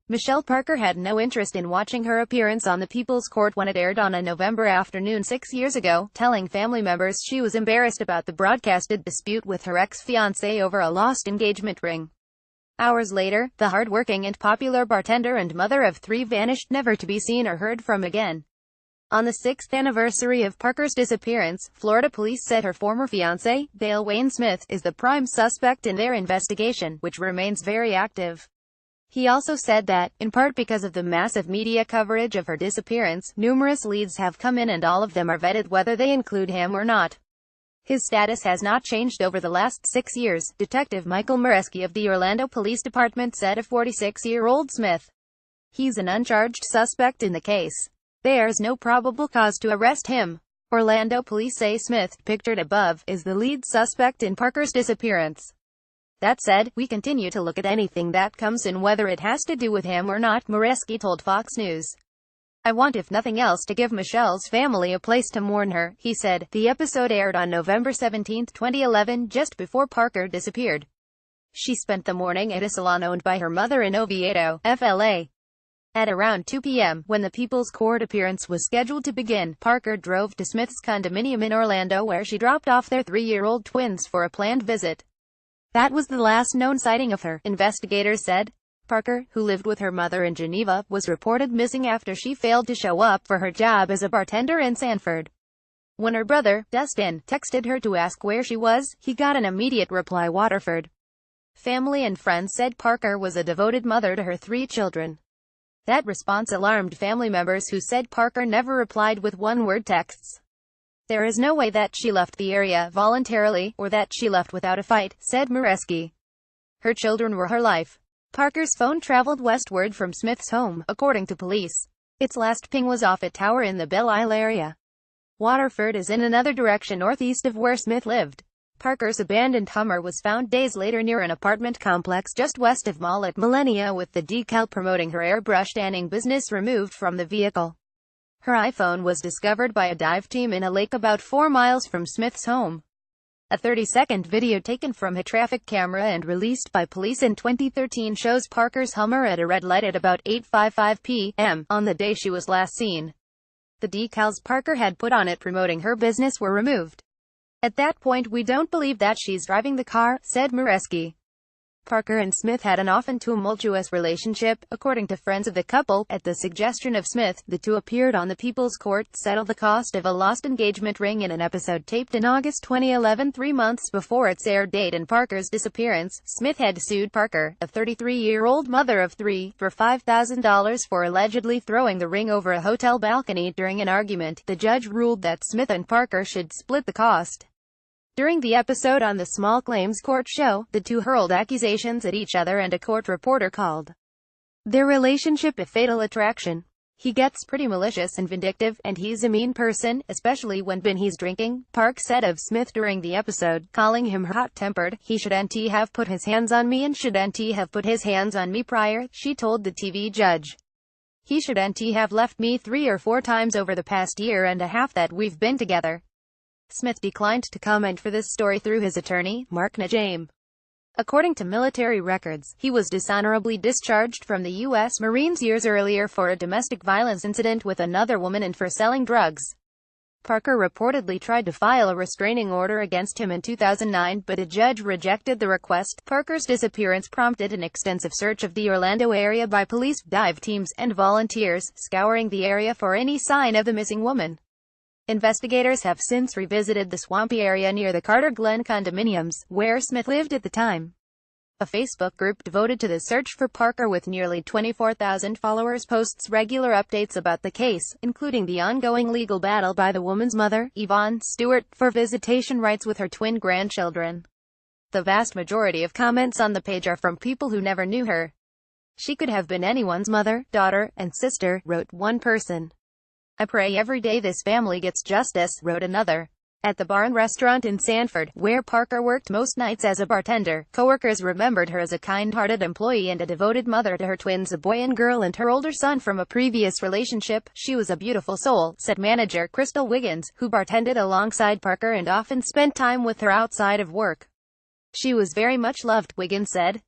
Michelle Parker had no interest in watching her appearance on the People's Court when it aired on a November afternoon 6 years ago, telling family members she was embarrassed about the broadcasted dispute with her ex-fiancé over a lost engagement ring. Hours later, the hard-working and popular bartender and mother of three vanished, never to be seen or heard from again. On the 6th anniversary of Parker's disappearance, Florida police said her former fiancé, Dale Wayne Smith, is the prime suspect in their investigation, which remains very active. He also said that, in part because of the massive media coverage of her disappearance, numerous leads have come in and all of them are vetted whether they include him or not. His status has not changed over the last 6 years, Detective Michael Maresky of the Orlando Police Department said of 46-year-old Smith. He's an uncharged suspect in the case. There's no probable cause to arrest him. Orlando police say Smith, pictured above, is the lead suspect in Parker's disappearance. That said, we continue to look at anything that comes in whether it has to do with him or not, Maresky told Fox News. I want, if nothing else, to give Michelle's family a place to mourn her, he said. The episode aired on November 17, 2011, just before Parker disappeared. She spent the morning at a salon owned by her mother in Oviedo, FLA. At around 2 p.m., when the People's Court appearance was scheduled to begin, Parker drove to Smith's condominium in Orlando where she dropped off their 3-year-old twins for a planned visit. That was the last known sighting of her, investigators said. Parker, who lived with her mother in Geneva, was reported missing after she failed to show up for her job as a bartender in Sanford. When her brother, Dustin, texted her to ask where she was, he got an immediate reply: Waterford. Family and friends said Parker was a devoted mother to her 3 children. That response alarmed family members who said Parker never replied with one-word texts. There is no way that she left the area voluntarily, or that she left without a fight, said Maresky. Her children were her life. Parker's phone traveled westward from Smith's home, according to police. Its last ping was off a tower in the Belle Isle area. Waterford is in another direction northeast of where Smith lived. Parker's abandoned Hummer was found days later near an apartment complex just west of Mall at Millenia with the decal promoting her airbrush tanning business removed from the vehicle. Her iPhone was discovered by a dive team in a lake about 4 miles from Smith's home. A 30-second video taken from a traffic camera and released by police in 2013 shows Parker's Hummer at a red light at about 8:55 p.m. on the day she was last seen. The decals Parker had put on it promoting her business were removed. At that point, we don't believe that she's driving the car, said Maresky. Parker and Smith had an often tumultuous relationship, according to friends of the couple. At the suggestion of Smith, the two appeared on the People's Court to settle the cost of a lost engagement ring in an episode taped in August 2011, 3 months before its air date and Parker's disappearance. Smith had sued Parker, a 33-year-old mother of 3, for $5,000 for allegedly throwing the ring over a hotel balcony during an argument. The judge ruled that Smith and Parker should split the cost. During the episode on the Small Claims Court show, the two hurled accusations at each other and a court reporter called their relationship a fatal attraction. He gets pretty malicious and vindictive, and he's a mean person, especially when he's drinking, Park said of Smith during the episode, calling him hot-tempered. He shouldn't have put his hands on me and shouldn't have put his hands on me prior, she told the TV judge. He shouldn't have left me 3 or 4 times over the past year and a half that we've been together. Smith declined to comment for this story through his attorney, Mark Najam. According to military records, he was dishonorably discharged from the U.S. Marines years earlier for a domestic violence incident with another woman and for selling drugs. Parker reportedly tried to file a restraining order against him in 2009, but a judge rejected the request. Parker's disappearance prompted an extensive search of the Orlando area by police, dive teams, and volunteers, scouring the area for any sign of the missing woman. Investigators have since revisited the swampy area near the Carter Glen condominiums, where Smith lived at the time. A Facebook group devoted to the search for Parker with nearly 24,000 followers posts regular updates about the case, including the ongoing legal battle by the woman's mother, Yvonne Stewart, for visitation rights with her twin grandchildren. The vast majority of comments on the page are from people who never knew her. She could have been anyone's mother, daughter, and sister, wrote one person. I pray every day this family gets justice, wrote another. At the Barn restaurant in Sanford, where Parker worked most nights as a bartender, coworkers remembered her as a kind-hearted employee and a devoted mother to her twins, a boy and girl, and her older son from a previous relationship. She was a beautiful soul, said manager Crystal Wiggins, who bartended alongside Parker and often spent time with her outside of work. She was very much loved, Wiggins said.